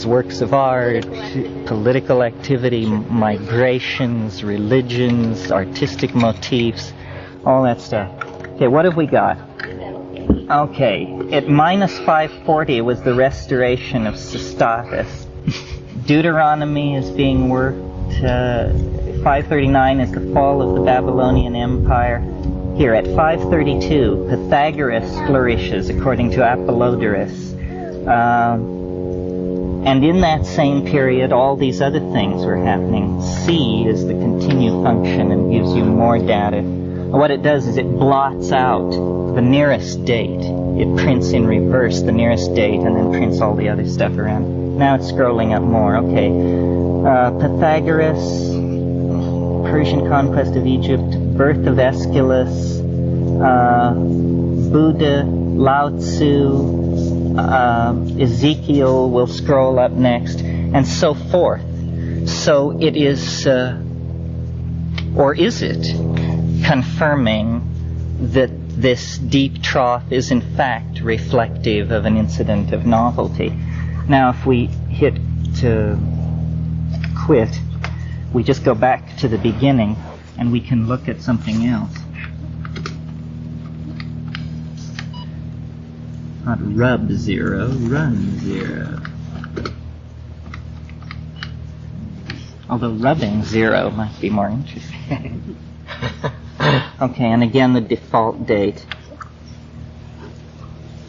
works of art, political activity, migrations, religions, artistic motifs, all that stuff. Okay, what have we got? Okay, at minus 540 was the restoration of Sistatus. Deuteronomy is being worked. 539 is the fall of the Babylonian Empire. Here, at 532, Pythagoras flourishes, according to Apollodorus. And in that same period, all these other things were happening. C is the continue function and gives you more data. What it does is it blots out the nearest date. It prints in reverse the nearest date and then prints all the other stuff around. Now it's scrolling up more. Okay. Pythagoras, Persian conquest of Egypt, birth of Aeschylus, Buddha, Lao Tzu, Ezekiel will scroll up next, and so forth. So it is, or is it, confirming that this deep trough is in fact reflective of an incident of novelty. Now if we hit to quit, we just go back to the beginning and we can look at something else. Not rub zero, run zero. Although rubbing zero might be more interesting. Okay, and again the default date.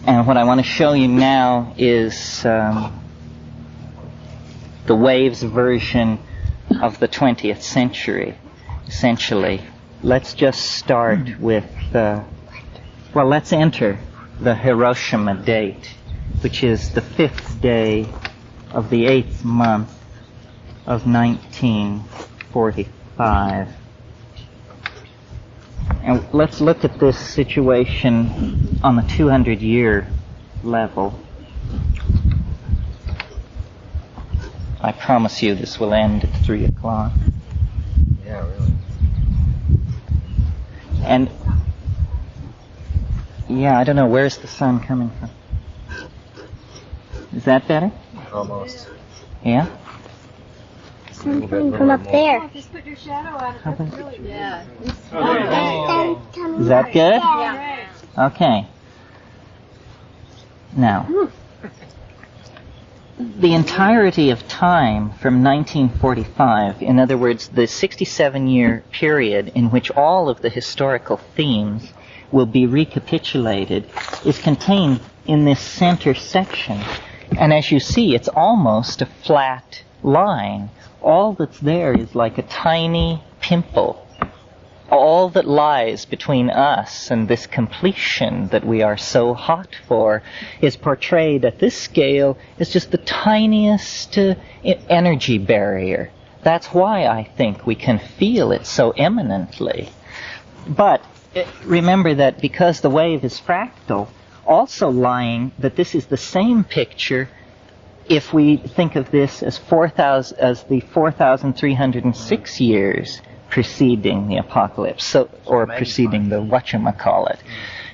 And what I want to show you now is the Waves version of the 20th century, essentially. Let's just start with, let's enter the Hiroshima date, which is the 5th day of the 8th month of 1945. And let's look at this situation on the 200-year level. I promise you this will end at 3 o'clock. Yeah, really. And yeah, I don't know, where's the sun coming from? Is that better? Almost. Yeah? Sun's coming from up there. Just put your shadow on it. That's really good. Yeah. Is that good? Yeah. Okay. Now, the entirety of time from 1945, in other words, the 67-year period in which all of the historical themes will be recapitulated, is contained in this center section. And as you see, it's almost a flat line. All that's there is like a tiny pimple. All that lies between us and this completion that we are so hot for is portrayed at this scale as just the tiniest energy barrier. That's why I think we can feel it so eminently. But remember that because the wave is fractal, also lying that this is the same picture if we think of this as the 4,306 years preceding the apocalypse, or preceding the whatchamacallit.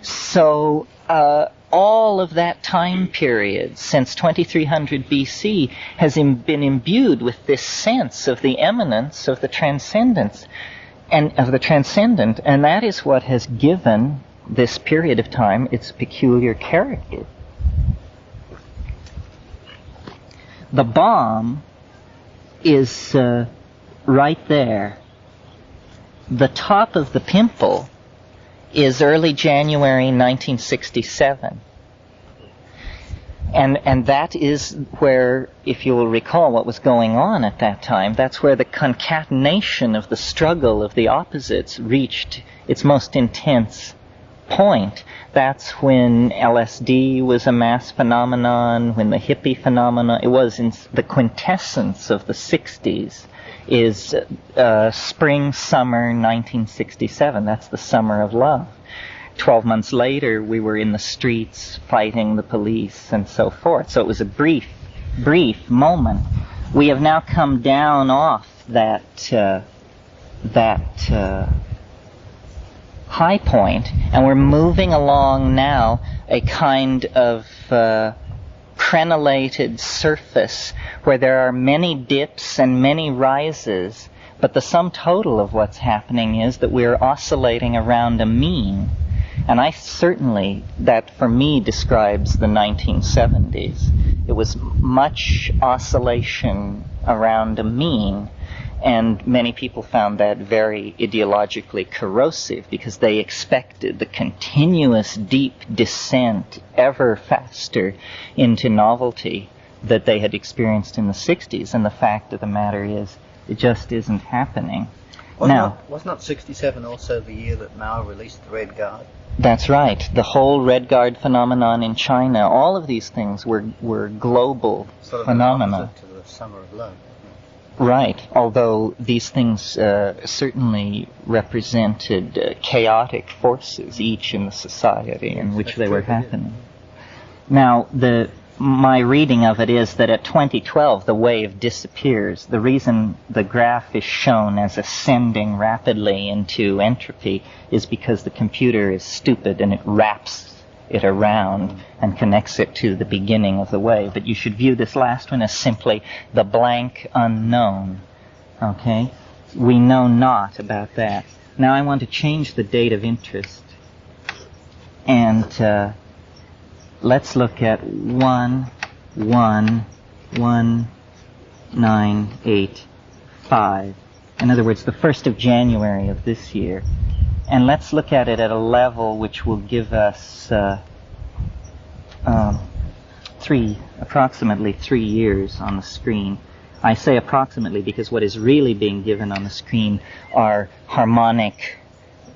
So all of that time period since 2300 BC has been imbued with this sense of the eminence of the transcendence and of the transcendent, and that is what has given this period of time its peculiar character. The bomb is right there. The top of the pimple is early January 1967. And that is where, if you will recall what was going on at that time, that's where the concatenation of the struggle of the opposites reached its most intense point. That's when LSD was a mass phenomenon, when the hippie phenomenon, it was in the quintessence of the 60s, is spring, summer 1967. That's the summer of love. 12 months later, we were in the streets fighting the police and so forth. So it was a brief moment. We have now come down off that high point, and we're moving along now a kind of crenellated surface where there are many dips and many rises, but the sum total of what's happening is that we're oscillating around a mean. And that for me describes the 1970s. It was much oscillation around a mean, and many people found that very ideologically corrosive because they expected the continuous deep descent ever faster into novelty that they had experienced in the 60s, and the fact of the matter is it just isn't happening. Was not 67 also the year that Mao released the Red Guard? That's right. The whole Red Guard phenomenon in China, all of these things were global phenomena. Sort of to the Summer of Love. Right, although these things certainly represented chaotic forces, each in the society in which they were happening. Now, my reading of it is that at 2012 the wave disappears. The reason the graph is shown as ascending rapidly into entropy is because the computer is stupid and it wraps it around and connects it to the beginning of the wave. But you should view this last one as simply the blank unknown. Okay? We know not about that. Now I want to change the date of interest. And let's look at 1/1/1985. In other words, the 1st of January of this year. And let's look at it at a level which will give us approximately 3 years on the screen. I say approximately because what is really being given on the screen are harmonic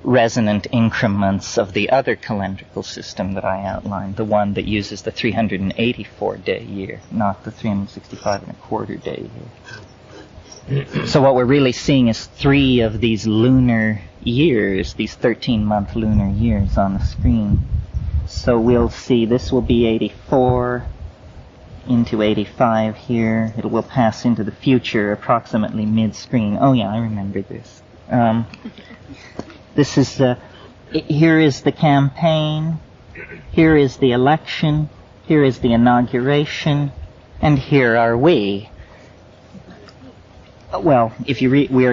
resonant increments of the other calendrical system that I outlined, the one that uses the 384-day year, not the 365-and-a-quarter-day year. So what we're really seeing is 3 of these lunar years, these 13-month lunar years on the screen. So we'll see this will be 84 into 85 here. It will pass into the future approximately mid-screen. Oh yeah, I remember this. This is here is the campaign, here is the election, here is the inauguration, and here are we. Well, if you read, we are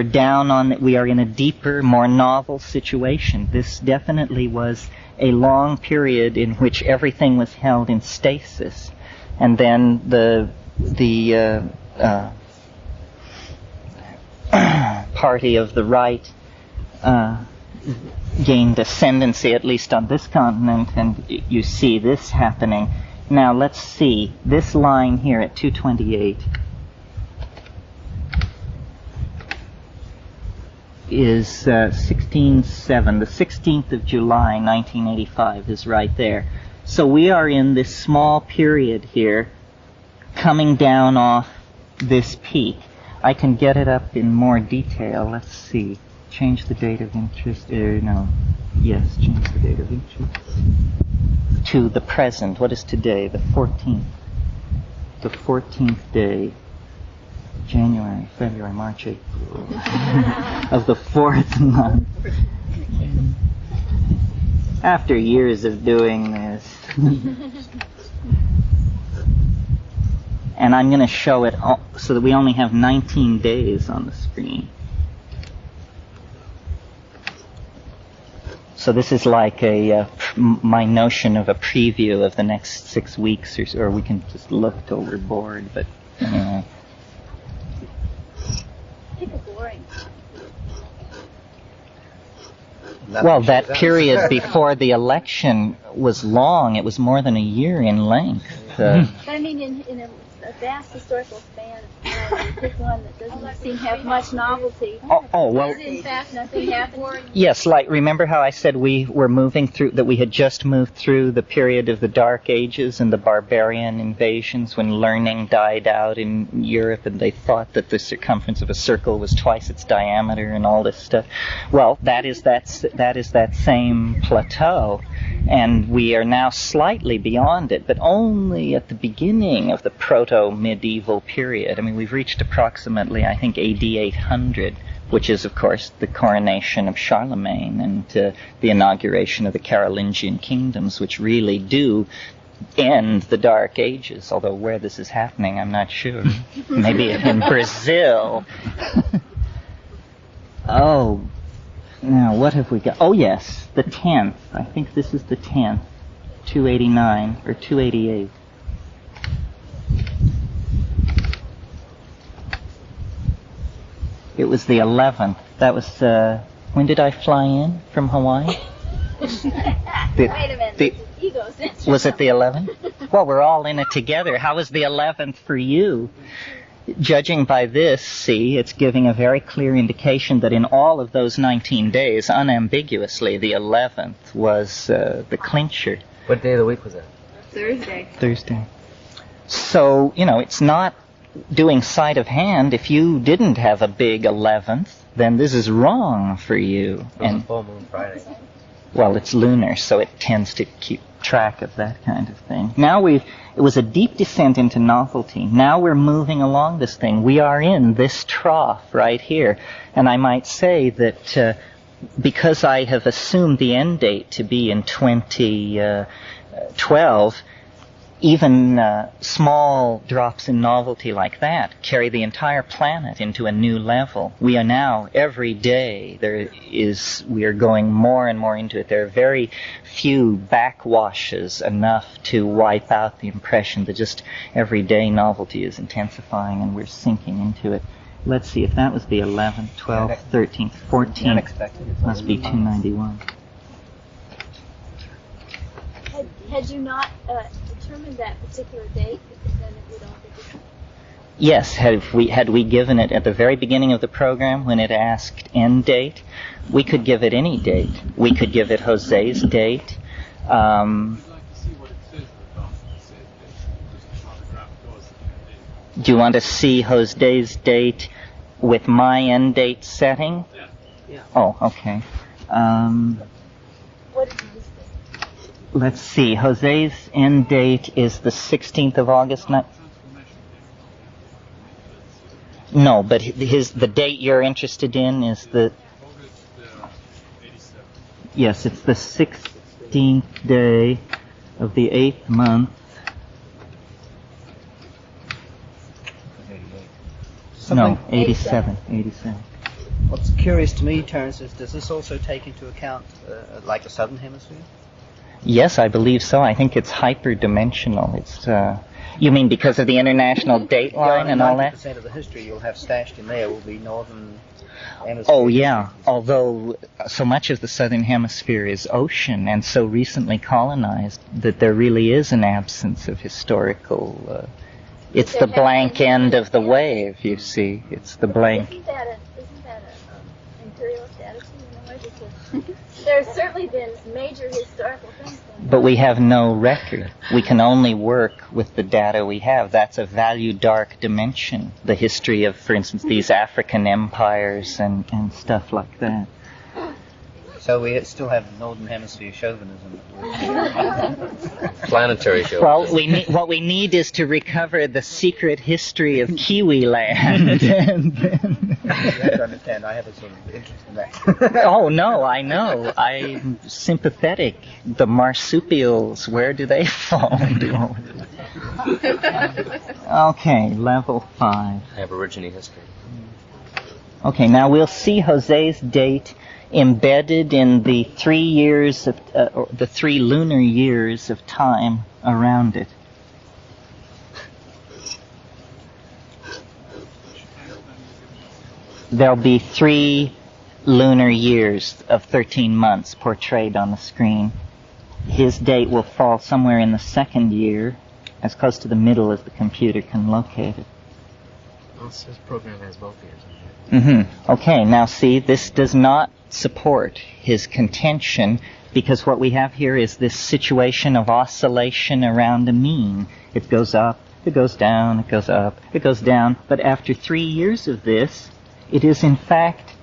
in a deeper, more novel situation. This definitely was a long period in which everything was held in stasis, and then the party of the right gained ascendancy, at least on this continent, and you see this happening. Now let's see this line here at 228. Is 16/7, the 16th of July, 1985 is right there. So we are in this small period here, coming down off this peak. I can get it up in more detail. Let's see. Change the date of interest. Yes, change the date of interest to the present. What is today? The 14th. The 14th day. January, February, March, April of the 4th month. After years of doing this. And I'm going to show it so that we only have 19 days on the screen. So this is like my notion of a preview of the next 6 weeks, or we can just look till we're bored, but anyway. Well, that period before the election was long. It was more than a year in length. But I mean, in a vast historical span, you pick one that doesn't seem to have much novelty. Well. Is in fact nothing happened? Yes, like remember how I said we were moving through, that we had just moved through the period of the Dark Ages and the barbarian invasions when learning died out in Europe and they thought that the circumference of a circle was twice its diameter and all this stuff. Well, that is that same plateau, and we are now slightly beyond it, but only at the beginning of the proto-medieval period. I mean, we've reached approximately, I think, AD 800, which is, of course, the coronation of Charlemagne and the inauguration of the Carolingian kingdoms, which really do end the Dark Ages, although where this is happening, I'm not sure. Maybe in Brazil. Oh, now what have we got? Oh, yes, the 10th. I think this is the 10th, 289 or 288. It was the 11th. That was, when did I fly in from Hawaii? Wait a minute. Was it the 11th? Well, we're all in it together. How was the 11th for you? Judging by this, see, it's giving a very clear indication that in all of those 19 days, unambiguously, the 11th was the clincher. What day of the week was it? Thursday. So, it's not doing sleight of hand. If you didn't have a big 11th, then this is wrong for you. It was a full moon Friday. Well, it's lunar, so it tends to keep track of that kind of thing. Now it was a deep descent into novelty. Now we're moving along this thing. We are in this trough right here. And I might say that because I have assumed the end date to be in 2012, even small drops in novelty like that carry the entire planet into a new level. We are now, every day, we are going more and more into it. There are very few backwashes enough to wipe out the impression that just everyday novelty is intensifying and we're sinking into it. Let's see, if that was the 11th, 12th, 13th, 14th, must be 291. Had you not determined that particular date, then it would all be different? Yes, had we given it at the very beginning of the program when it asked end date, we could give it any date. We could give it Jose's date. Do you want to see Jose's date with my end date setting? Yeah. Oh, okay. What did you say? Let's see. Jose's end date is the 16th of August. No, but the date you're interested in is the... Yes, it's the 16th day of the 8th month. No, 87. What's curious to me, Terence, is does this also take into account like the southern hemisphere? Yes, I believe so. I think it's hyperdimensional. It's you mean because of the international date line and all that? 90% of the history you'll have stashed in there will be northern hemisphere. Oh, yeah. Although so much of the southern hemisphere is ocean and so recently colonized that there really is an absence of historical... it's the blank end of the wave, you see. It's the blank... Isn't that an imperialist attitude in a way? Because there's certainly been major historical things. But we have no record. We can only work with the data we have. That's a value-dark dimension. The history of, for instance, these African empires and stuff like that. So we still have northern hemisphere chauvinism. Planetary chauvinism. Well, what we need is to recover the secret history of Kiwi land. You have to understand, I have a sort of interest in that. Oh, no, I know. I'm sympathetic. The marsupials, where do they fall? Okay, level 5. Aborigine history. Okay, now we'll see Jose's date embedded in the 3 years of the 3 lunar years of time around it. There'll be 3 lunar years of 13 months portrayed on the screen. His date will fall somewhere in the 2nd year, as close to the middle as the computer can locate it. Well, this program has both years. Okay, now see, this does not support his contention because what we have here is this situation of oscillation around a mean. It goes up, it goes down, it goes up, it goes down. But after 3 years of this, it is in fact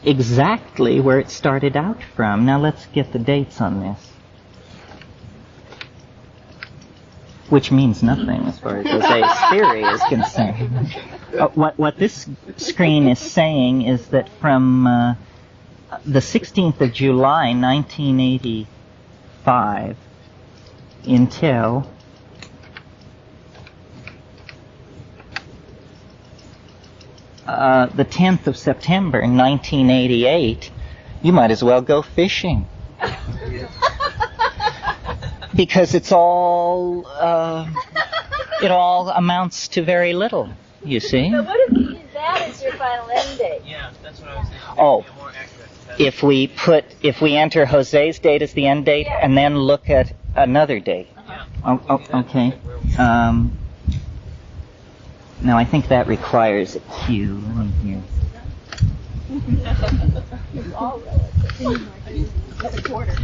exactly where it started out from. Now let's get the dates on this. Which means nothing as far as Jose's theory is concerned. What this screen is saying is that from the 16th of July, 1985, until the 10th of September 1988, you might as well go fishing. Because it's all, it all amounts to very little, you see. But what if you use that as your final end date? Yeah, that's what I was thinking. Oh, Maybe a more accurate test. if we enter Jose's date as the end date and then look at another date. Okay. Now I think that requires a cue. Let me hear. It's all relative. That's a quarter.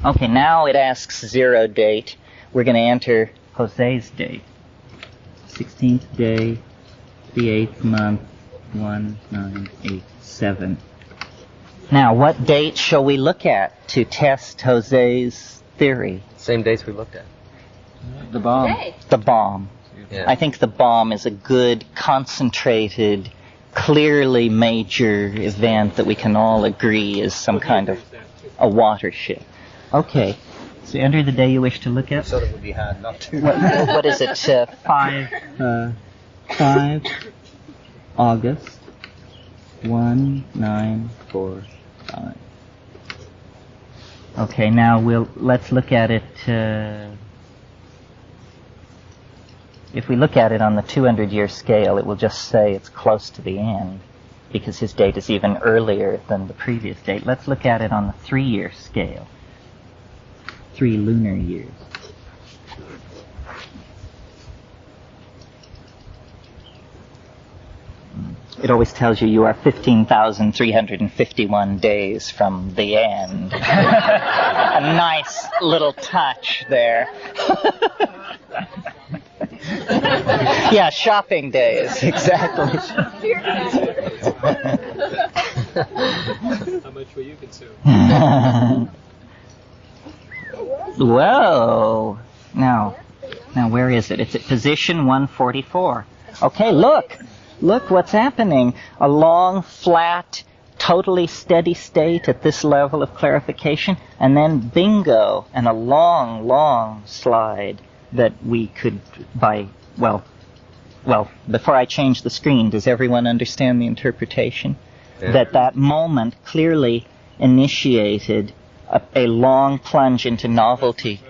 Okay, now it asks 0 date. We're going to enter Jose's date. 16th day, the 8th month, 1987. Now, what date shall we look at to test Jose's theory? Same dates we looked at. The bomb. Today. The bomb. Yeah. I think the bomb is a good, concentrated, clearly major event that we can all agree is some kind of a watershed. Okay, so enter the day you wish to look at. Sort of would be hard not to. What is it? 5 August 1945. Okay, now let's look at it. If we look at it on the 200-year scale, it will just say it's close to the end, because his date is even earlier than the previous date. Let's look at it on the 3-year scale. 3 lunar years. It always tells you are 15,351 days from the end. A nice little touch there. Yeah, shopping days, exactly. How much will you consume? Whoa. Now where is it? It's at position 144. Okay, look what's happening. A long, flat, totally steady state at this level of clarification, and then bingo, and a long, long slide that we could, before I change the screen, does everyone understand the interpretation? Yeah. That moment clearly initiated a long plunge into novelty.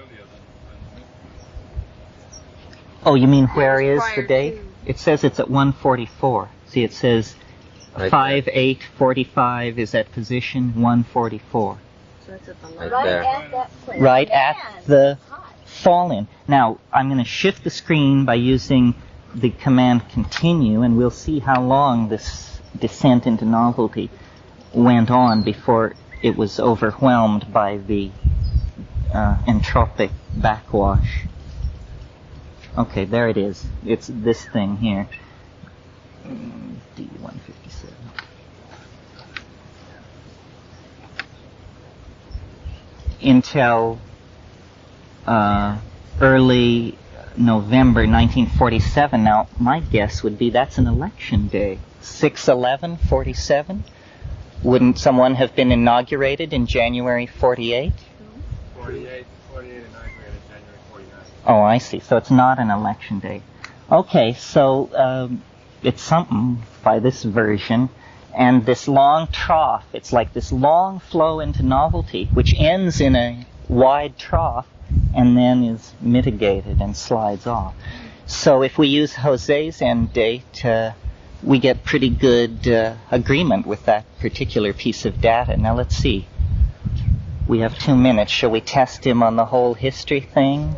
Oh, you mean where is the date? It says it's at 144. See, it says Right 5/8/45 is at position 144. So that's at the Right Right there. at that place. Right Man, at the hot. fall in. Now, I'm going to shift the screen by using the command continue, and we'll see how long this descent into novelty went on before it was overwhelmed by the entropic backwash. Okay, there it is. It's this thing here. D157. Until early November 1947. Now, my guess would be that's an election day. 6/11/47. Wouldn't someone have been inaugurated in January 48? 48 inaugurated January 49. Oh, I see. So it's not an election day. Okay, so it's something by this version. And this long trough, it's like this long flow into novelty, which ends in a wide trough and then is mitigated and slides off. So if we use Jose's end date, we get pretty good agreement with that particular piece of data. Now let's see. We have 2 minutes. Shall we test him on the whole history thing?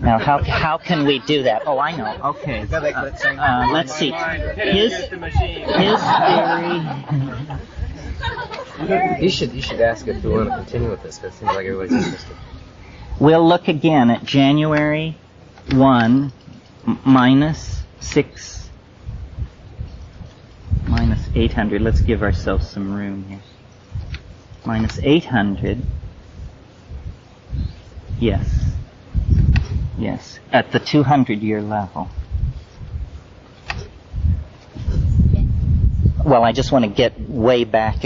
Now, how can we do that? Oh, I know. Okay. Let's see. His theory. You should ask if we want to continue with this, because it seems like everybody's interested. We'll look again at January 1 minus 6 minus 800. Let's give ourselves some room here. Minus 800. Yes, at the 200-year level. Well, I just want to get way back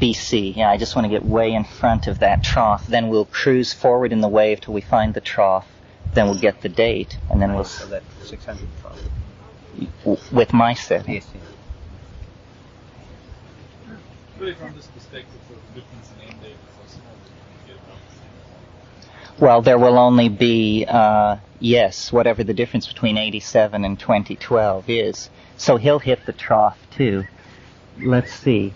BC. Yeah, I just want to get way in front of that trough. Then we'll cruise forward in the wave till we find the trough. Then we'll get the date, and then we'll So that 600 trough. with my setting. Yes, yes. Really, from this perspective, the difference in end date is so small that you can get about the same. Well, there will only be, yes, whatever the difference between 87 and 2012 is. So he'll hit the trough, too. Let's see.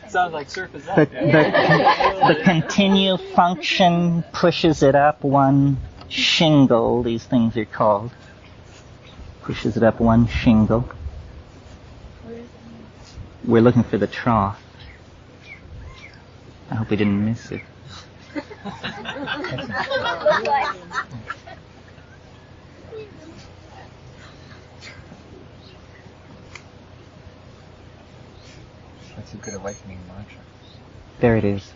Sounds like surface up. The continue function pushes it up one shingle, these things are called. Pushes it up one shingle. We're looking for the trough. I hope we didn't miss it. That's a good awakening mantra. There it is.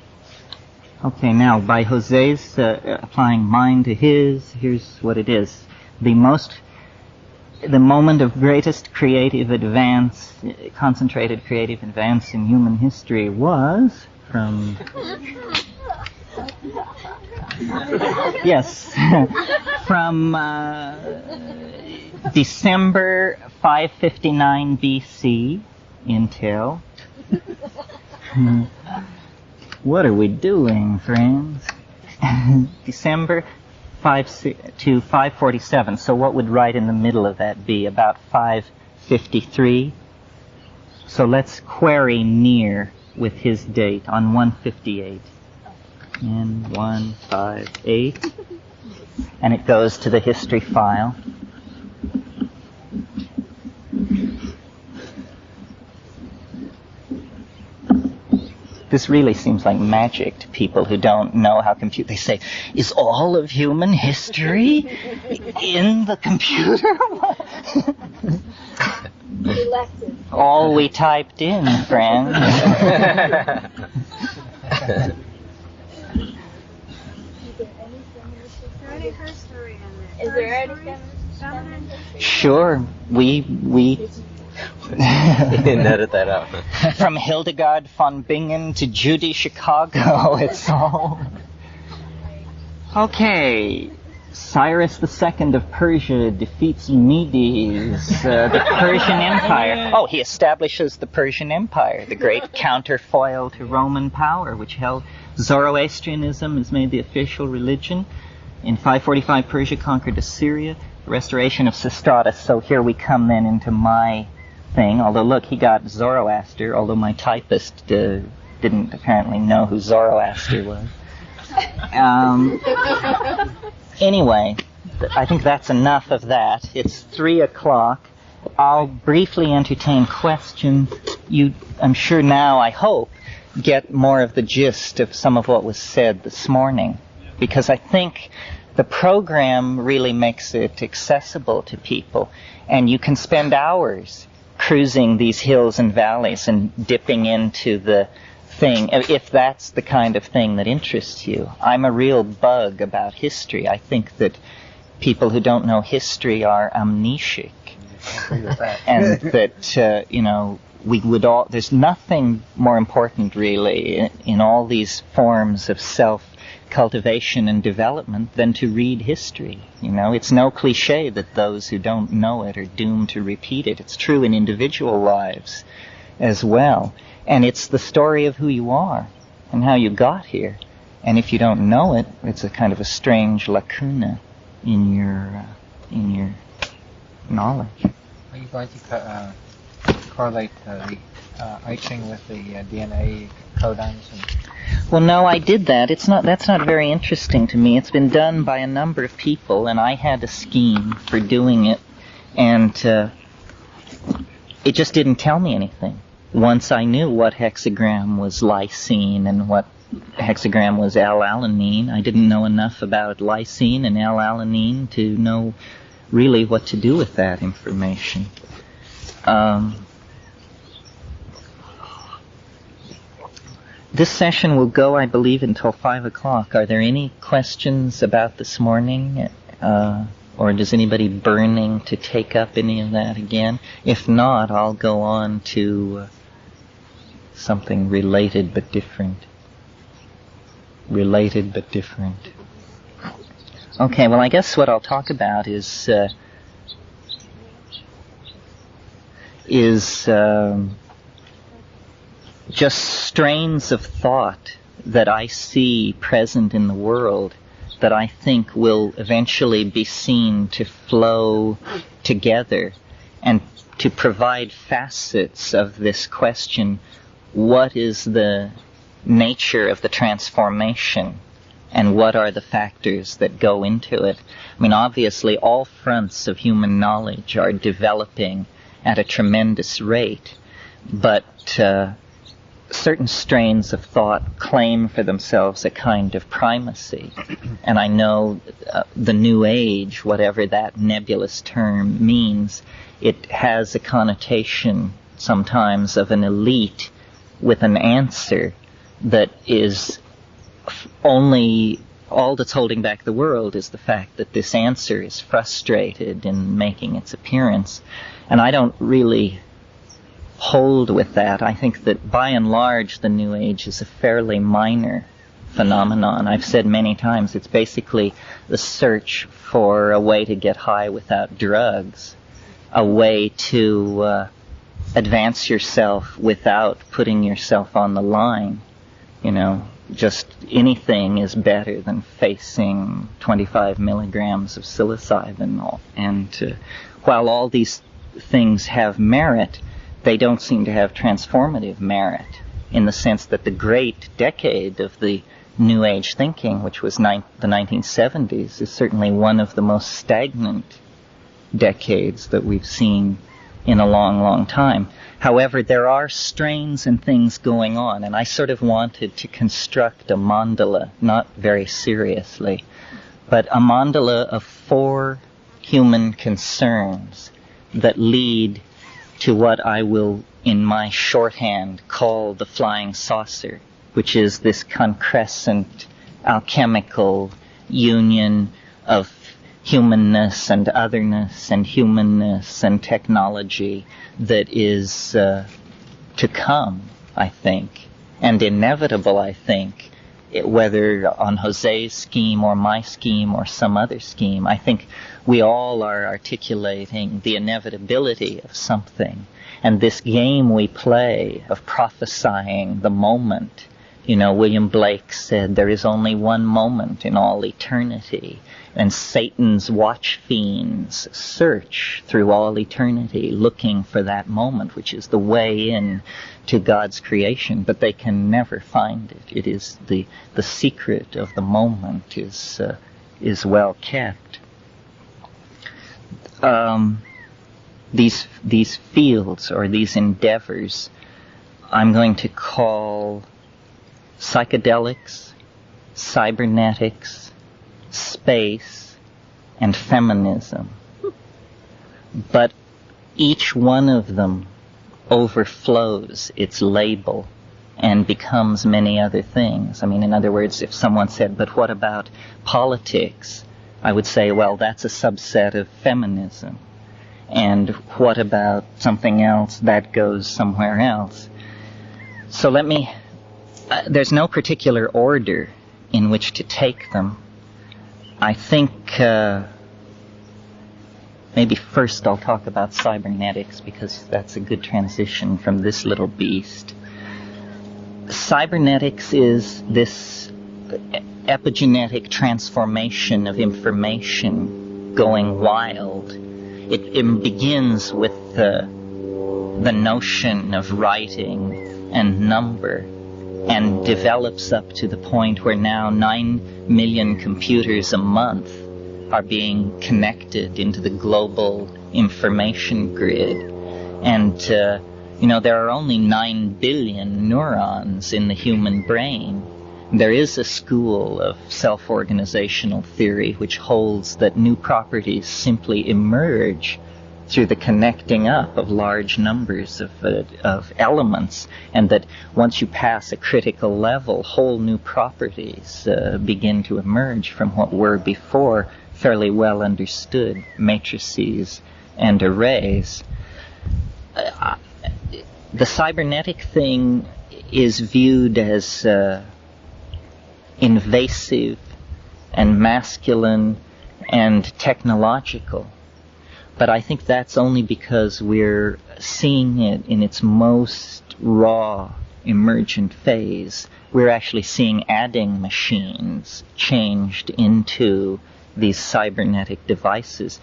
Okay, now by Jose's applying mind to his, here's what it is. The moment of greatest creative advance, concentrated creative advance in human history was from... yes, from December 559 BC until... What are we doing, friends? December to 547. So what would right in the middle of that be? About 553. So let's query near with his date on 158. And 158. And it goes to the history file. This really seems like magic to people who don't know how compute. They say, "Is all of human history in the computer?" All we typed in, friends. Is there any feminist? Sure, we Didn't edit that out. from Hildegard von Bingen to Judy Chicago, it's all... Okay, Cyrus II of Persia defeats Medes, the Persian Empire. Oh, he establishes the Persian Empire, the great counterfoil to Roman power, which held Zoroastrianism is made the official religion. In 545, Persia conquered Assyria, the restoration of Sistratus. So here we come then into my thing, although look, he got Zoroaster, although my typist didn't apparently know who Zoroaster was. Anyway, I think that's enough of that. It's 3 o'clock. I'll briefly entertain questions. You, I'm sure now, I hope, get more of the gist of some of what was said this morning, because I think the program really makes it accessible to people, and you can spend hours cruising these hills and valleys and dipping into the thing, if that's the kind of thing that interests you. I'm a real bug about history. I think that people who don't know history are amnesic. And that, we would all, there's nothing more important really in all these forms of self-cultivation and development than to read history. It's no cliche that those who don't know it are doomed to repeat it. It's true in individual lives as well. And it's the story of who you are and how you got here. And if you don't know it, it's a kind of a strange lacuna in your knowledge. Are you going to correlate the I Ching with the DNA codons? Well, no, I did that. That's not very interesting to me. It's been done by a number of people, and I had a scheme for doing it, and it just didn't tell me anything. Once I knew what hexagram was lysine and what hexagram was L-alanine, I didn't know enough about lysine and L-alanine to know really what to do with that information. This session will go, I believe, until 5 o'clock. Are there any questions about this morning? Or does anybody burning to take up any of that again? If not, I'll go on to something related but different. Related but different. Okay, well, I guess what I'll talk about is just strains of thought that I see present in the world that I think will eventually be seen to flow together and to provide facets of this question: what is the nature of the transformation and what are the factors that go into it? I mean, obviously all fronts of human knowledge are developing at a tremendous rate, but certain strains of thought claim for themselves a kind of primacy. And I know the New Age, whatever that nebulous term means, it has a connotation sometimes of an elite with an answer that is only, all that's holding back the world is the fact that this answer is frustrated in making its appearance. And I don't really hold with that. I think that by and large the New Age is a fairly minor phenomenon. I've said many times it's basically the search for a way to get high without drugs, a way to advance yourself without putting yourself on the line. You know, just anything is better than facing 25 milligrams of psilocybin. And while all these things have merit, they don't seem to have transformative merit, in the sense that the great decade of the New Age thinking, which was the 1970s, is certainly one of the most stagnant decades that we've seen in a long, long time. However, there are strains and things going on, and I sort of wanted to construct a mandala, not very seriously, but a mandala of 4 human concerns that lead to what I will, in my shorthand, call the flying saucer, which is this concrescent, alchemical union of humanness and otherness and humanness and technology that is to come, I think, and inevitable, I think, whether on Jose's scheme or my scheme or some other scheme. I think we all are articulating the inevitability of something. And this game we play of prophesying the moment, you know, William Blake said there is only one moment in all eternity. And Satan's watch fiends search through all eternity looking for that moment, which is the way in to God's creation, but they can never find it. It is the secret of the moment is well kept. These fields or these endeavors I'm going to call psychedelics, cybernetics, space, and feminism. But each one of them overflows its label and becomes many other things. I mean, in other words, if someone said, but what about politics? I would say, well, that's a subset of feminism. And what about something else? That goes somewhere else. So there's no particular order in which to take them. I think maybe first I'll talk about cybernetics, because that's a good transition from this little beast. Cybernetics is this epigenetic transformation of information going wild. It begins with the notion of writing and number, and develops up to the point where now 9 million computers a month are being connected into the global information grid. And, there are only 9 billion neurons in the human brain. There is a school of self-organizational theory which holds that new properties simply emerge through the connecting up of large numbers of elements, and that once you pass a critical level, whole new properties begin to emerge from what were before fairly well understood matrices and arrays. The cybernetic thing is viewed as invasive and masculine and technological. But I think that's only because we're seeing it in its most raw, emergent phase. We're actually seeing adding machines changed into these cybernetic devices.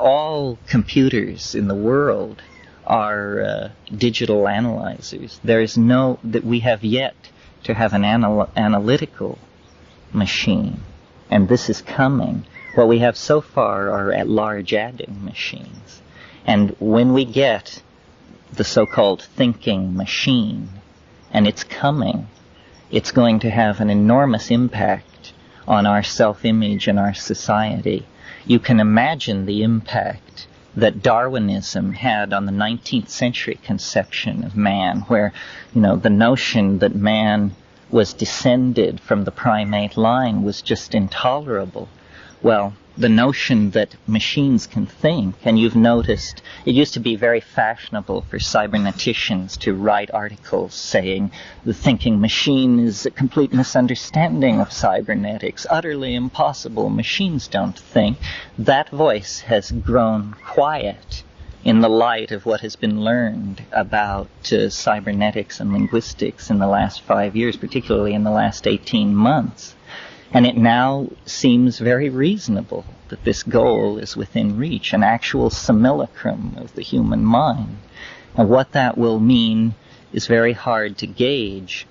All computers in the world are digital analyzers. That we have yet to have an analytical machine, and this is coming. What we have so far are at large adding machines. And when we get the so-called thinking machine, and it's coming, it's going to have an enormous impact on our self-image and our society. You can imagine the impact that Darwinism had on the 19th century conception of man, where, the notion that man was descended from the primate line was just intolerable. Well, the notion that machines can think, and you've noticed, it used to be very fashionable for cyberneticians to write articles saying the thinking machine is a complete misunderstanding of cybernetics, utterly impossible, machines don't think. That voice has grown quiet in the light of what has been learned about cybernetics and linguistics in the last 5 years, particularly in the last 18 months. And it now seems very reasonable that this goal is within reach, an actual simulacrum of the human mind. And what that will mean is very hard to gauge.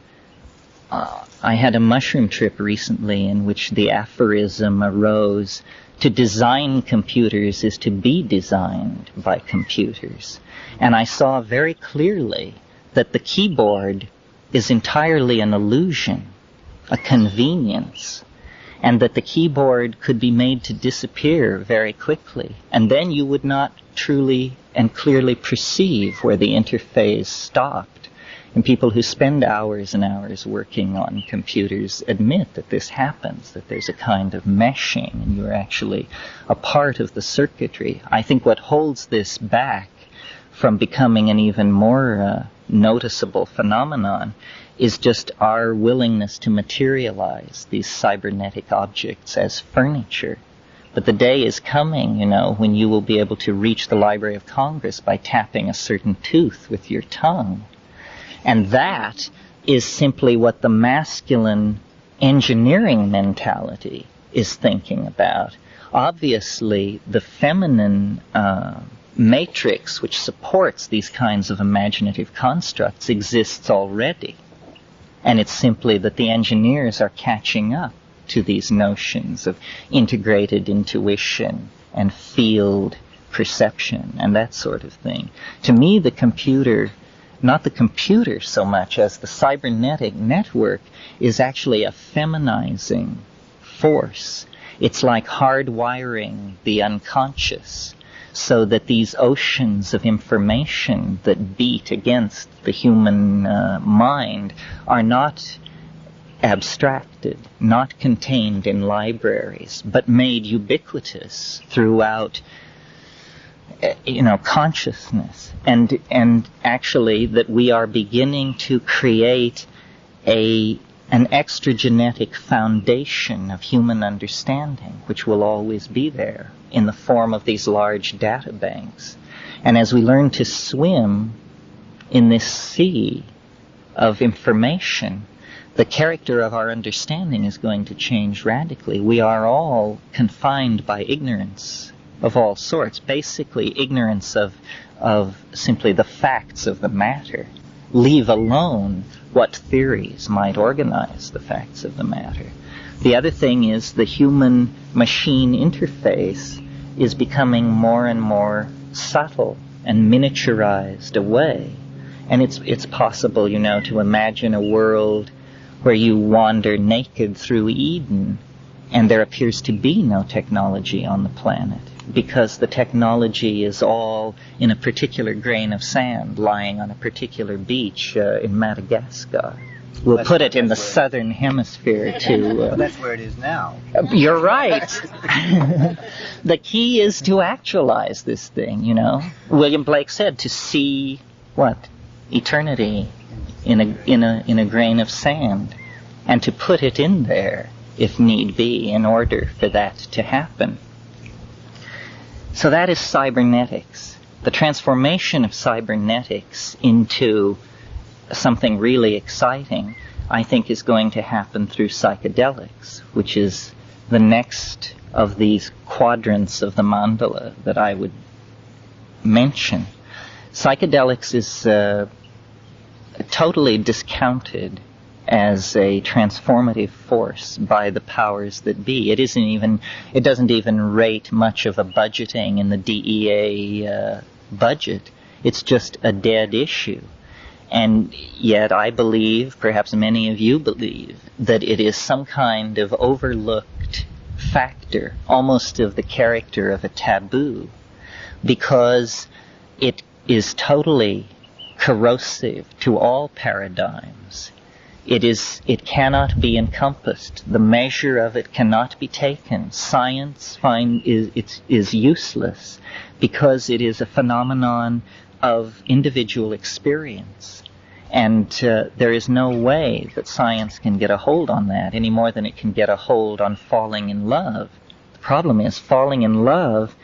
I had a mushroom trip recently in which the aphorism arose, to design computers is to be designed by computers. And I saw very clearly that the keyboard is entirely an illusion, a convenience, and that the keyboard could be made to disappear very quickly. And then you would not truly and clearly perceive where the interface stopped. And people who spend hours and hours working on computers admit that this happens, that there's a kind of meshing, and you're actually a part of the circuitry. I think what holds this back from becoming an even more noticeable phenomenon is just our willingness to materialize these cybernetic objects as furniture. But the day is coming, when you will be able to reach the Library of Congress by tapping a certain tooth with your tongue. And that is simply what the masculine engineering mentality is thinking about. Obviously, the feminine matrix which supports these kinds of imaginative constructs exists already. And it's simply that the engineers are catching up to these notions of integrated intuition and field perception and that sort of thing. To me, the computer, not the computer so much as the cybernetic network, is actually a feminizing force. It's like hardwiring the unconscious, so that these oceans of information that beat against the human mind are not abstracted, not contained in libraries, but made ubiquitous throughout consciousness, and actually that we are beginning to create an extragenetic foundation of human understanding, which will always be there in the form of these large data banks. And as we learn to swim in this sea of information, the character of our understanding is going to change radically. We are all confined by ignorance of all sorts, basically ignorance of simply the facts of the matter, leave alone what theories might organize the facts of the matter. The other thing is the human-machine interface is becoming more and more subtle and miniaturized away. And it's possible, to imagine a world where you wander naked through Eden And there appears to be no technology on the planet because the technology is all in a particular grain of sand lying on a particular beach in Madagascar. We'll put it in the southern hemisphere to... Well, that's where it is now. You're right. The key is to actualize this thing, you know. William Blake said to see, what? Eternity in a grain of sand, and to put it in there, if need be, in order for that to happen. So that is cybernetics. The transformation of cybernetics into something really exciting, I think, is going to happen through psychedelics, which is the next of these quadrants of the mandala that I would mention. Psychedelics is totally discounted as a transformative force by the powers that be. It doesn't even rate much of a budgeting in the DEA budget. It's just a dead issue. And yet I believe, perhaps many of you believe, that it is some kind of overlooked factor, almost of the character of a taboo, because it is totally corrosive to all paradigms. It cannot be encompassed. The measure of it cannot be taken. Science is useless because it is a phenomenon of individual experience. And there is no way that science can get a hold on that any more than it can get a hold on falling in love. The problem is falling in love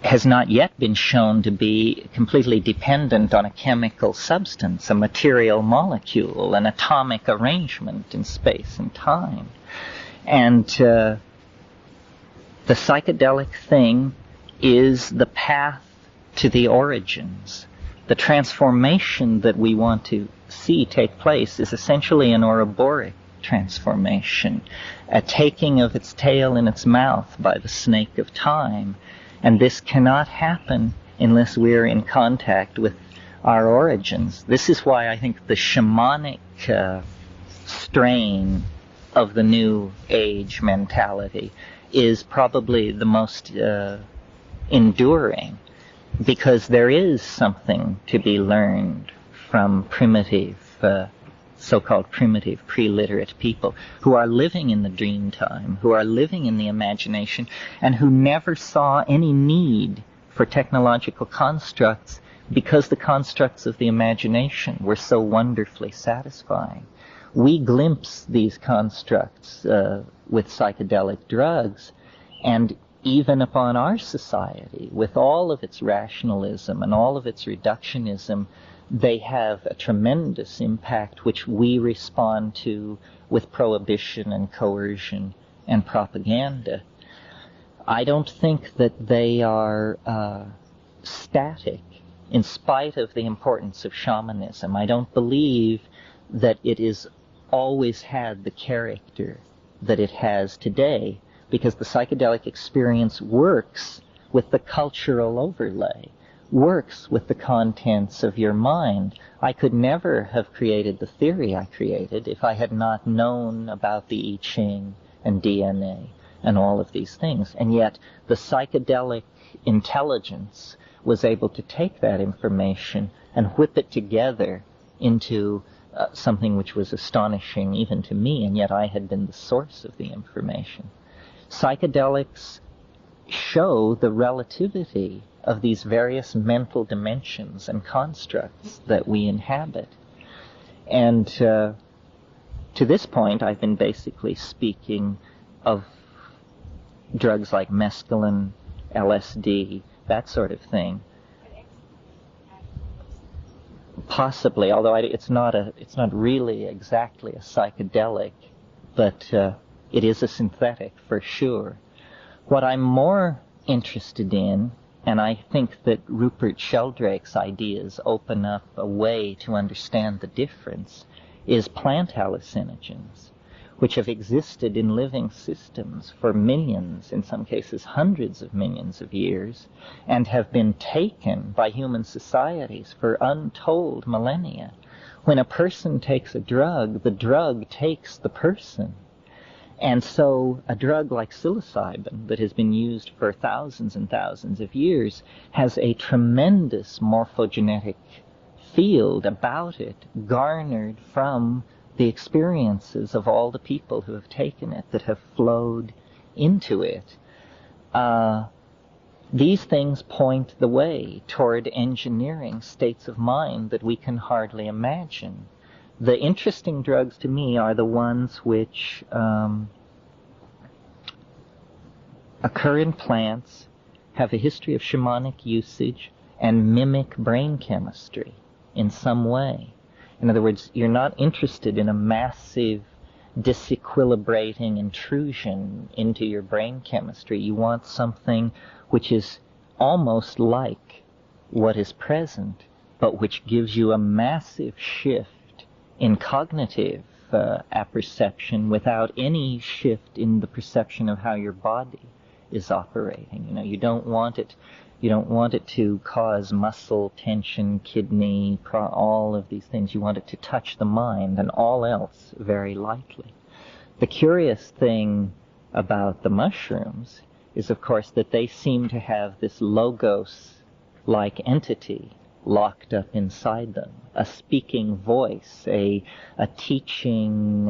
has not yet been shown to be completely dependent on a chemical substance, a material molecule, an atomic arrangement in space and time. And the psychedelic thing is the path to the origins. The transformation that we want to see take place is essentially an Ouroboros transformation, a taking of its tail in its mouth by the snake of time. And this cannot happen unless we're in contact with our origins. This is why I think the shamanic strain of the New Age mentality is probably the most enduring, because there is something to be learned from primitive, so-called primitive, pre-literate people who are living in the dream time, who are living in the imagination, and who never saw any need for technological constructs because the constructs of the imagination were so wonderfully satisfying. We glimpse these constructs with psychedelic drugs, and even upon our society, with all of its rationalism and all of its reductionism, they have a tremendous impact which we respond to with prohibition and coercion and propaganda. I don't think that they are static in spite of the importance of shamanism. I don't believe that it has always had the character that it has today, because the psychedelic experience works with the cultural overlay, works with the contents of your mind. I could never have created the theory I created if I had not known about the I Ching and DNA and all of these things. And yet the psychedelic intelligence was able to take that information and whip it together into something which was astonishing even to me, and yet I had been the source of the information. Psychedelics show the relativity of these various mental dimensions and constructs that we inhabit. And to this point, I've been basically speaking of drugs like mescaline, LSD, that sort of thing. Possibly, although it's not really exactly a psychedelic, but it is a synthetic for sure. What I'm more interested in, and I think that Rupert Sheldrake's ideas open up a way to understand the difference, is plant hallucinogens, which have existed in living systems for millions, in some cases hundreds of millions of years, and have been taken by human societies for untold millennia. When a person takes a drug, the drug takes the person. And so a drug like psilocybin that has been used for thousands and thousands of years has a tremendous morphogenetic field about it, garnered from the experiences of all the people who have taken it, that have flowed into it. These things point the way toward engineering states of mind that we can hardly imagine. The interesting drugs to me are the ones which occur in plants, have a history of shamanic usage, and mimic brain chemistry in some way. In other words, you're not interested in a massive disequilibrating intrusion into your brain chemistry. You want something which is almost like what is present, but which gives you a massive shift in cognitive apperception without any shift in the perception of how your body is operating. You know, you don't want it to cause muscle tension, kidney, all of these things. You want it to touch the mind, and all else very lightly. The curious thing about the mushrooms is, of course, that they seem to have this logos-like entity locked up inside them, a speaking voice, a teaching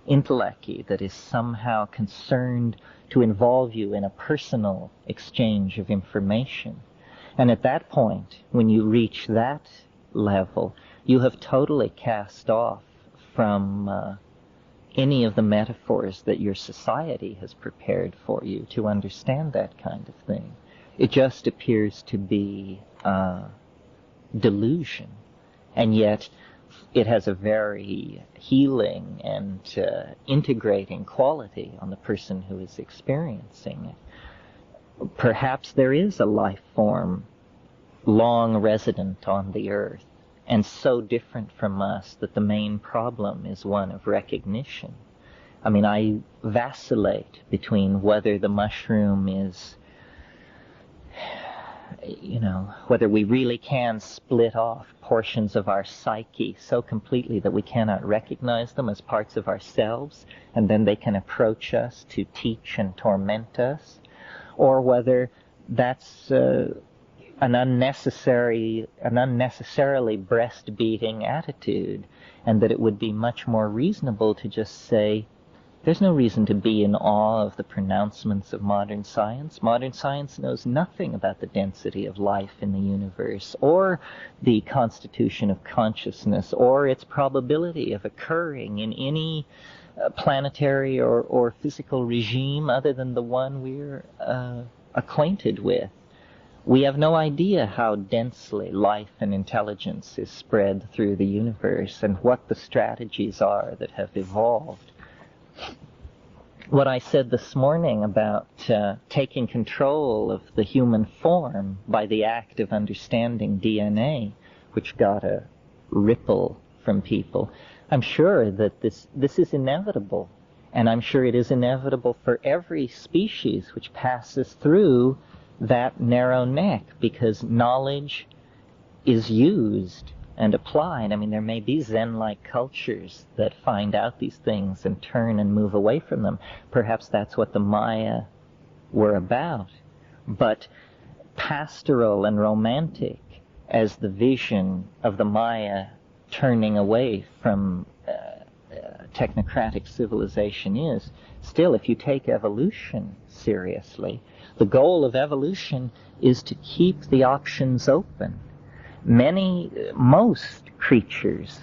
intellect that is somehow concerned to involve you in a personal exchange of information. And at that point, when you reach that level, you have totally cast off from any of the metaphors that your society has prepared for you to understand that kind of thing. It just appears to be delusion, and yet it has a very healing and integrating quality on the person who is experiencing it. Perhaps there is a life form long resident on the earth, and so different from us that the main problem is one of recognition. I mean, I vacillate between whether the mushroom is, whether we really can split off portions of our psyche so completely that we cannot recognize them as parts of ourselves, and then they can approach us to teach and torment us, or whether that's an unnecessarily breast-beating attitude, and that it would be much more reasonable to just say, there's no reason to be in awe of the pronouncements of modern science. Modern science knows nothing about the density of life in the universe, or the constitution of consciousness, or its probability of occurring in any planetary or physical regime other than the one we're acquainted with. We have no idea how densely life and intelligence is spread through the universe, and what the strategies are that have evolved. What I said this morning about taking control of the human form by the act of understanding DNA, which got a ripple from people, I'm sure that this is inevitable, and I'm sure it is inevitable for every species which passes through that narrow neck, because knowledge is used and applied. I mean, there may be Zen-like cultures that find out these things and turn and move away from them. Perhaps that's what the Maya were about. But pastoral and romantic as the vision of the Maya turning away from technocratic civilization is, still, if you take evolution seriously, the goal of evolution is to keep the options open. Most creatures